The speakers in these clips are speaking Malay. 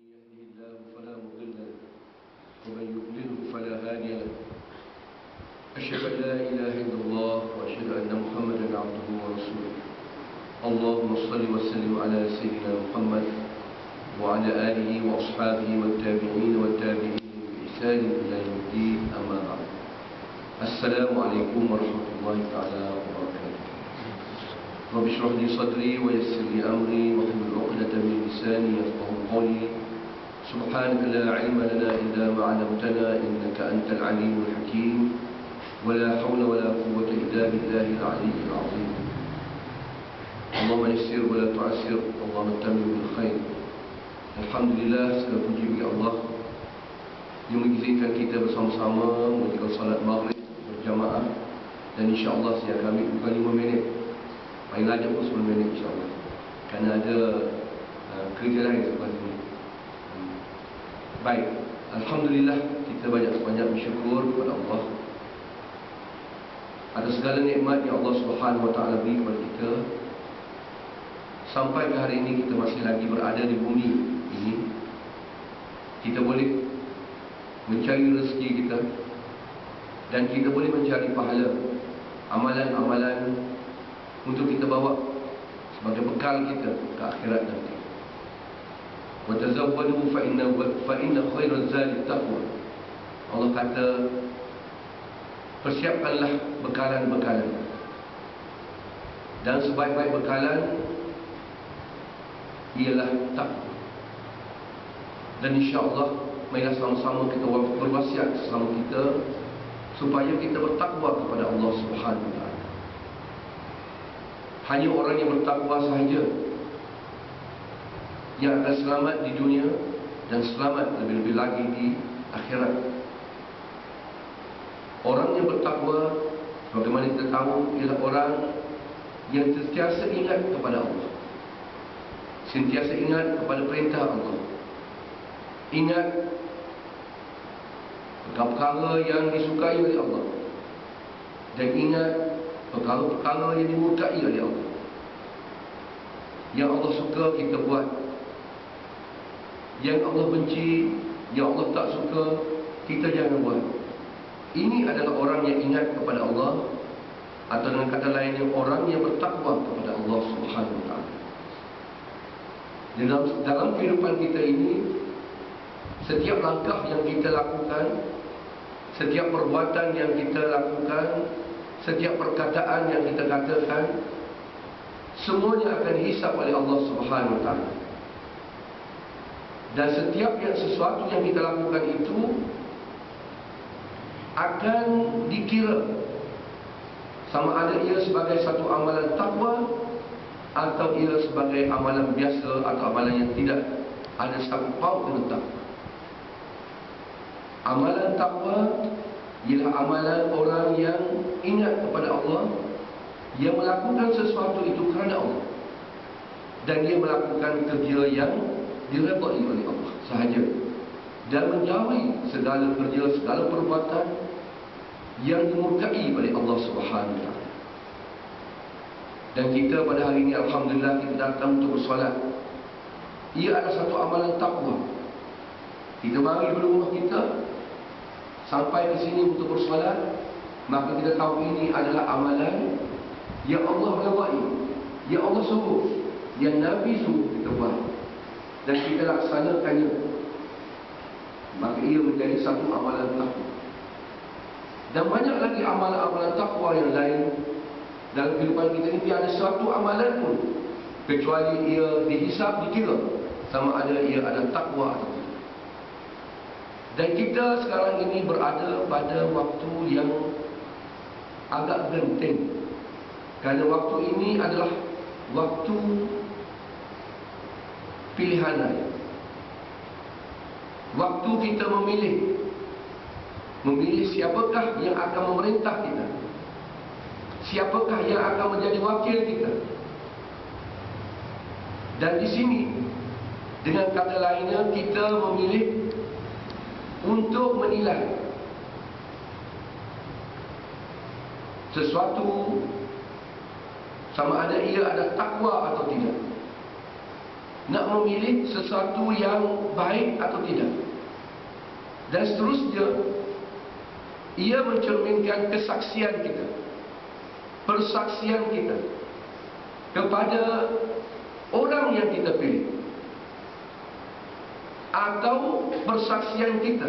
يهده الله فلا مضل له ومن يضلله فلا هادي له. أشهد أن لا إله إلا الله وأشهد أن محمدا عبده ورسوله. اللهم صل وسلم على سيدنا محمد وعلى آله وأصحابه والتابعين والتابعين بإحسان إلى يوم الدين. أما بعد. السلام عليكم ورحمة الله تعالى وبركاته. رب اشرح لي صدري ويسر لي أمري واحلل عقدة من لساني يفقهوا قولي. سبحانك لا علم لنا إلا ما علمتنا إنك أنت العليم الحكيم ولا حول ولا قوة إلا بالله العلي العظيم. اللهم يسر ولا تعسر اللهم تمم بالخير. Alhamdulillah, segala puji bagi Allah yang mengizinkan kita bersama-sama menjalankan salat maghrib berjamaah, dan insya-Allah saya akan ambil bukan 5 minit, paling lajak pun 10 minit insya-Allah, kerana ada kerja lain selepas ini. Baik, Alhamdulillah, kita banyak-banyak bersyukur kepada Allah atas segala nikmat yang Allah Subhanahu Wa Taala beri kepada kita. Sampai ke hari ini kita masih lagi berada di bumi ini. Kita boleh mencari rezeki kita, dan kita boleh mencari pahala, amalan-amalan untuk kita bawa sebagai bekal kita ke akhirat nanti. Wa tazawwadu fa inna khairaz zadi taqwa. Allah kata, persiapkanlah bekalan-bekalan, dan sebaik-baik bekalan ialah takwa. Dan insya-Allah marilah sama-sama kita berwasiat sesama kita supaya kita bertakwa kepada Allah Subhanahu Wa Taala. Hanya orang yang bertakwa sahaja yang akan selamat di dunia dan selamat lebih-lebih lagi di akhirat. Orang yang bertakwa, bagaimana kita tahu, ialah orang yang sentiasa ingat kepada Allah, sentiasa ingat kepada perintah Allah, ingat perkara-perkara yang disukai oleh Allah, dan ingat perkara-perkara yang dimurkai oleh Allah. Yang Allah suka kita buat, yang Allah benci, yang Allah tak suka, kita jangan buat. Ini adalah orang yang ingat kepada Allah, atau dengan kata lain, yang orang yang bertakwa kepada Allah Subhanahu Wa Taala. Dalam kehidupan kita ini, setiap langkah yang kita lakukan, setiap perbuatan yang kita lakukan, setiap perkataan yang kita katakan, semuanya akan dihisap oleh Allah Subhanahu Wa Taala. Dan setiap sesuatu yang kita lakukan itu akan dikira sama ada ia sebagai satu amalan takwa atau ia sebagai amalan biasa, atau amalan yang tidak ada sangkut paut dengan takwa. Amalan takwa ialah amalan orang yang ingat kepada Allah, yang melakukan sesuatu itu kerana Allah, dan dia melakukan kerja yang diredai oleh Allah sahaja, dan menjauhi segala kerja, segala perbuatan yang dimurkai oleh Allah Subhanahu Wa Taala. Dan kita pada hari ini, Alhamdulillah, kita datang untuk bersolat. Ia adalah satu amalan takwa. Kita mari dari rumah kita sampai ke sini untuk bersolat, maka kita tahu ini adalah amalan yang Allah redai, yang Allah suruh, yang Nabi suruh kita buat, dan kita laksanakannya. Maka ia menjadi satu amalan takwa. Dan banyak lagi amalan-amalan takwa yang lain dalam kehidupan kita ini. Tiada satu amalan pun kecuali ia dihisap, dikira sama ada ia ada takwa atau tidak. Dan kita sekarang ini berada pada waktu yang agak genting, kerana waktu ini adalah waktu pilihan raya. Waktu kita memilih siapakah yang akan memerintah kita, siapakah yang akan menjadi wakil kita. Dan di sini, dengan kata lainnya, kita memilih untuk menilai sesuatu sama ada ia ada takwa atau tidak. nak memilih sesuatu yang baik atau tidak. Dan seterusnya, ia mencerminkan kesaksian kita, persaksian kita kepada orang yang kita pilih, atau persaksian kita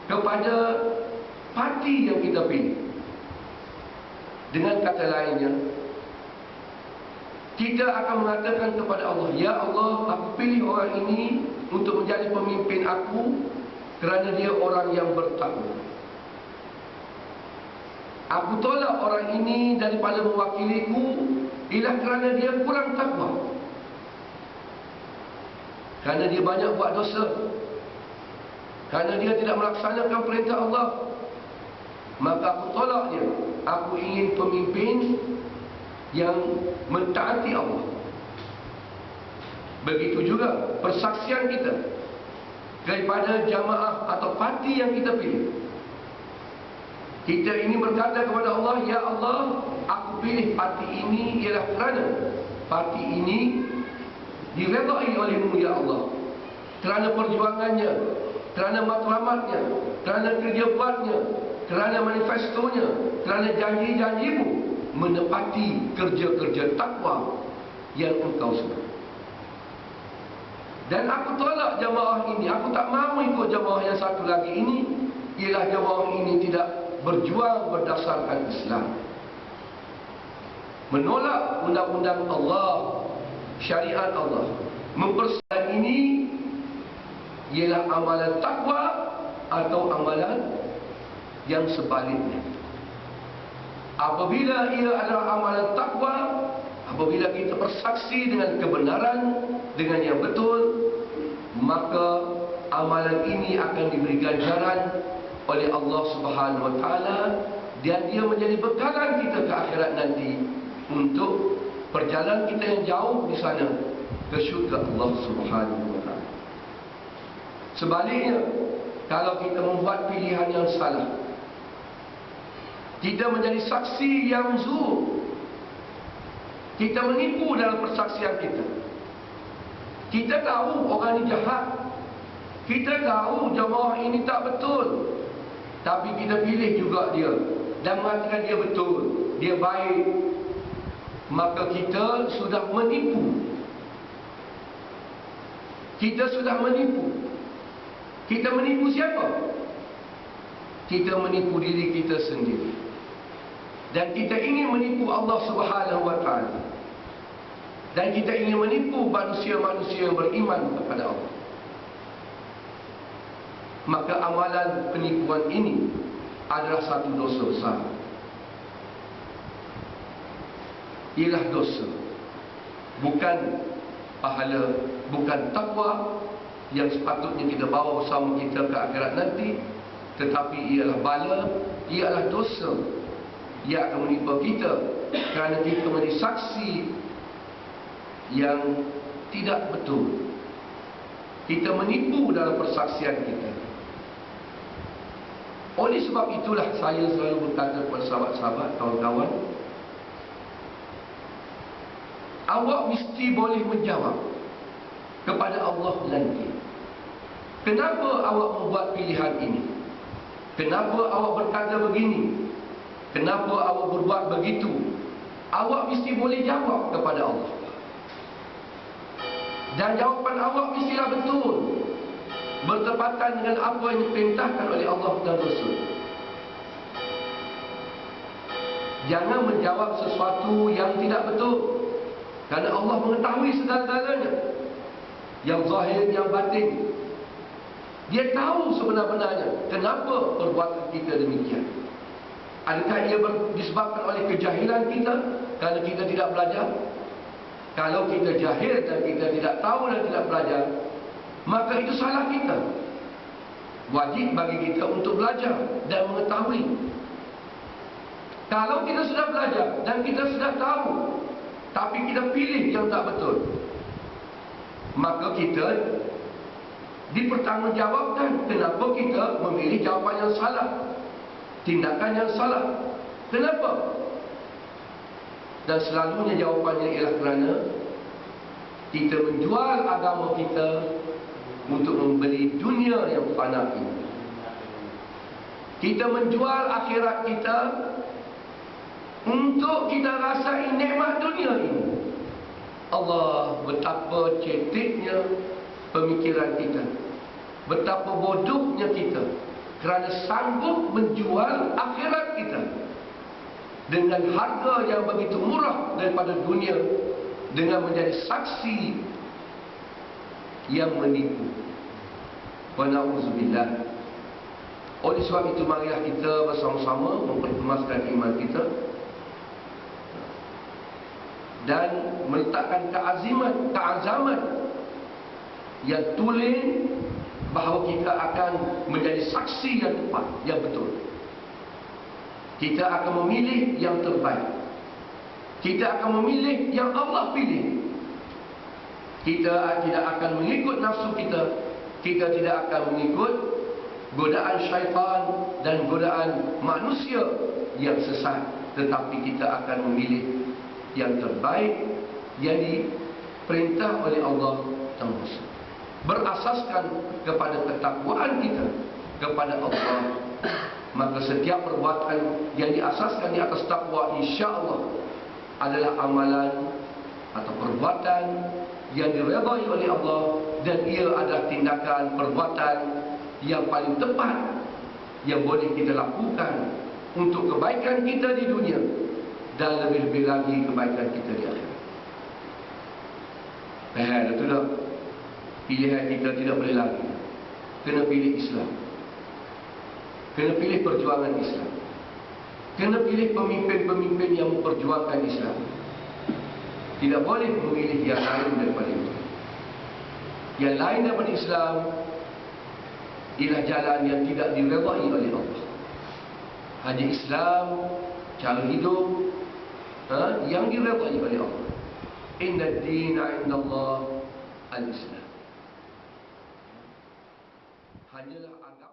kepada parti yang kita pilih. Dengan kata lainnya, kita akan mengatakan kepada Allah, ya Allah, aku pilih orang ini untuk menjadi pemimpin aku kerana dia orang yang bertakwa. Aku tolak orang ini daripada mewakiliku ialah kerana dia kurang takwa, kerana dia banyak buat dosa, kerana dia tidak melaksanakan perintah Allah. Maka aku tolak dia. Aku ingin pemimpin yang mentaati Allah. Begitu juga persaksian kita daripada jamaah atau parti yang kita pilih. Kita ini berkata kepada Allah, ya Allah, aku pilih parti ini ialah kerana parti ini diredai olehmu, ya Allah, kerana perjuangannya, kerana matlamatnya, kerana kerja buatnya, kerana manifestonya, kerana janji-janjimu menepati kerja-kerja takwa yang engkau suka. Dan aku tolak jamaah ini. Aku tak mahu ikut jamaah yang satu lagi ini, ialah jamaah ini tidak berjuang berdasarkan Islam, menolak undang-undang Allah, syariat Allah. Mempersaksikan ini ialah amalan takwa atau amalan yang sebaliknya. Apabila ia adalah amalan takwa, apabila kita bersaksi dengan kebenaran, dengan yang betul, maka amalan ini akan diberi ganjaran oleh Allah Subhanahu Wa Taala, dan dia menjadi bekalan kita ke akhirat nanti untuk perjalanan kita yang jauh di sana ke syurga Allah Subhanahu Wa Taala. Sebaliknya, kalau kita membuat pilihan yang salah, kita menjadi saksi yang zur, kita menipu dalam persaksian kita. Kita tahu orang ini jahat, kita tahu jemaah ini tak betul, tapi kita pilih juga dia dan mengatakan dia betul, dia baik. Maka kita sudah menipu. Kita sudah menipu. Kita menipu siapa? Kita menipu diri kita sendiri. Dan kita ingin menipu Allah Subhanahu Wa Taala. Dan kita ingin menipu manusia-manusia yang beriman kepada Allah. Maka amalan penipuan ini adalah satu dosa besar. Ialah dosa, bukan pahala, bukan takwa yang sepatutnya kita bawa bersama kita ke akhirat nanti, tetapi ialah bala, ialah dosa yang akan menimpa kita kerana kita menjadi saksi yang tidak betul. Kita menipu dalam persaksian kita. Oleh sebab itulah saya selalu berkata kepada sahabat-sahabat, kawan-kawan, awak mesti boleh menjawab kepada Allah nanti. Kenapa awak membuat pilihan ini? Kenapa awak berkata begini? Kenapa awak berbuat begitu? Awak mesti boleh jawab kepada Allah. Dan jawapan awak mestilah betul, bertepatan dengan apa yang diperintahkan oleh Allah dan Rasul. Jangan menjawab sesuatu yang tidak betul, kerana Allah mengetahui segala-galanya, yang zahir, yang batin. Dia tahu sebenar-benarnya kenapa perbuatan kita demikian. Adakah ia disebabkan oleh kejahilan kita kerana kita tidak belajar? Kalau kita jahil dan kita tidak tahu dan tidak belajar, maka itu salah kita. Wajib bagi kita untuk belajar dan mengetahui. Kalau kita sudah belajar dan kita sudah tahu, tapi kita pilih yang tak betul, maka kita dipertanggungjawabkan kenapa kita memilih jawapan yang salah, tindakan yang salah. Kenapa? Dan selalunya jawapannya ialah kerana kita menjual agama kita untuk membeli dunia yang fana ini. Kita menjual akhirat kita untuk kita rasai nikmat dunia ini. Allah, betapa ceteknya pemikiran kita, betapa bodohnya kita kerana sanggup menjual akhirat kita dengan harga yang begitu murah daripada dunia, dengan menjadi saksi yang menipu. Wa na'udzubillah. Oleh sebab itu, marilah kita bersama-sama memperkemaskan iman kita dan meletakkan keazaman yang tulen bahawa kita akan menjadi saksi yang tepat, yang betul. Kita akan memilih yang terbaik. Kita akan memilih yang Allah pilih. Kita tidak akan mengikut nafsu kita. Kita tidak akan mengikut godaan syaitan dan godaan manusia yang sesat. Tetapi kita akan memilih yang terbaik, yang diperintah oleh Allah yang Maha, berasaskan kepada ketakwaan kita kepada Allah. Maka setiap perbuatan yang diasaskan di atas takwa, insya-Allah adalah amalan atau perbuatan yang diredai oleh Allah, dan ia adalah tindakan perbuatan yang paling tepat yang boleh kita lakukan untuk kebaikan kita di dunia dan lebih-lebih lagi kebaikan kita di akhirat. Itulah pilihan kita, tidak boleh lagi. Kena pilih Islam. Kena pilih perjuangan Islam. Kena pilih pemimpin-pemimpin yang memperjuangkan Islam. Tidak boleh memilih yang lain daripada itu. Yang lain daripada Islam ialah jalan yang tidak diredai oleh Allah. Hanya Islam, cara hidup yang diredai oleh Allah. Inna ad-dina 'inda Allah al-Islam. Hanyalah agama